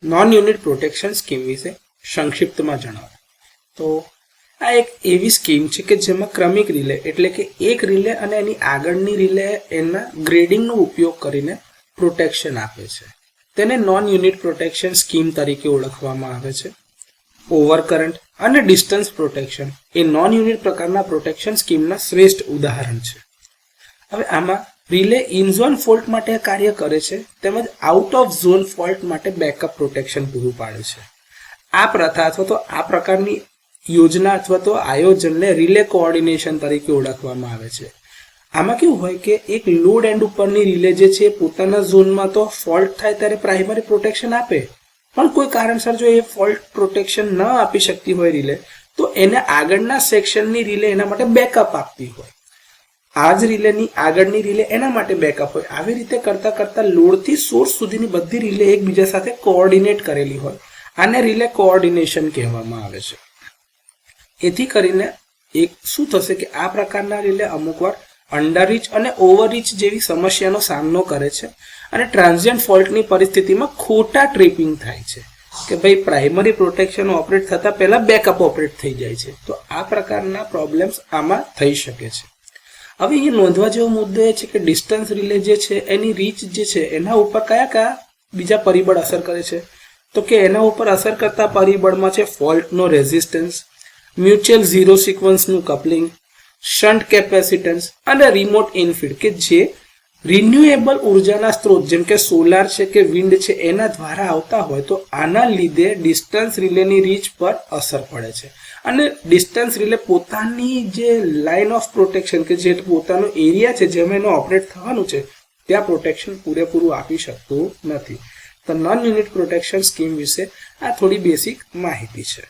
Non unit protection scheme વિશે સંક્ષિપ્તમાં જણાવો. તો આ એક એવી સ્કીમ છે કે જેમાં ક્રમિક રિલે એટલે કે એક રિલે અને એની આગળની રિલે એના ગ્રેડિંગનો ઉપયોગ કરીને પ્રોટેક્શન આપે છે. તેને નોન યુનિટ પ્રોટેક્શન સ્કીમ તરીકે ઓળખવામાં આવે છે. ઓવરકરન્ટ અને ડિસ્ટન્સ પ્રોટેક્શન એ નોન યુનિટ પ્રકારના પ્રોટેક્શન સ્કીમના શ્રેષ્ઠ ઉદાહરણ છે. હવે આમાં રિલે ઇન ઝોન ફોલ્ટ માટે કાર્ય કરે છે તેમજ આઉટ ઓફ ઝોન ફોલ્ટ માટે બેકઅપ પ્રોટેક્શન પૂરું પાડે છે. આ પ્રથા અથવા તો આ પ્રકારની યોજના અથવા તો આયોજનને રિલે કોઓર્ડિનેશન તરીકે ઓળખવામાં આવે છે. આમાં કેવું હોય કે એક લોડ એન્ડ ઉપરની રિલે જે છે પોતાના ઝોનમાં તો ફોલ્ટ થાય ત્યારે પ્રાઇમરી પ્રોટેક્શન આપે, પણ કોઈ કારણસર જો એ ફોલ્ટ પ્રોટેક્શન ન આપી શકતી હોય રિલે તો એને આગળના સેક્શનની રિલે એના માટે બેકઅપ આપતી હોય. આ જ રિલેની આગળની રિલે એના માટે બેકઅપ હોય. આવી રીતે કરતા કરતા લોડથી સોર્સ સુધીની બધી રિલે એકબીજા સાથે કોઓર્ડિનેટ કરેલી હોય. આને રિલે કોઓર્ડિનેશન કહેવામાં આવે છે. એથી કરીને એક શું થશે કે આ પ્રકારના રિલે અમુકવાર અંડરરીચ અને ઓવરરીચ જેવી સમસ્યાનો સામનો કરે છે અને ટ્રાન્ઝિયન્ટ ફોલ્ટની પરિસ્થિતિમાં ખોટા ટ્રિપિંગ થાય છે કે ભાઈ પ્રાઇમરી પ્રોટેક્શન ઓપરેટ થતા પહેલા બેકઅપ ઓપરેટ થઈ જાય છે. તો આ પ્રકારના પ્રોબ્લેમ્સ આમાં થઈ શકે છે. હવે એ નોંધવા જેવો મુદ્દો એ છે કે ડિસ્ટન્સ રિલે જે છે એની રીચ જે છે એના ઉપર કયા કયા બીજા પરિબળ અસર કરે છે. તો કે એના ઉપર અસર કરતા પરિબળમાં છે ફોલ્ટનો રેઝિસ્ટન્સ, મ્યુચ્યુઅલ ઝીરો સિક્વન્સનું કપલિંગ, શન્ટ કેપેસિટન્સ અને રિમોટ ઇનફીડ કે જે રિન્યુએબલ ઉર્જાના સ્ત્રોત જેમ કે સોલાર છે કે વિન્ડ છે એના દ્વારા આવતા હોય. તો આના લીધે ડિસ્ટન્સ રિલેની રીચ પર અસર પડે છે અને ડિસ્ટન્સ રિલે પોતાની જે લાઇન ઓફ પ્રોટેક્શન કે જે પોતાનો એરિયા છે જેમાં એનું ઓપરેટ થવાનું છે ત્યાં પ્રોટેક્શન પૂરેપૂરું આપી શકતું નથી. તો નોન યુનિટ પ્રોટેક્શન સ્કીમ વિશે આ થોડી બેસિક માહિતી છે.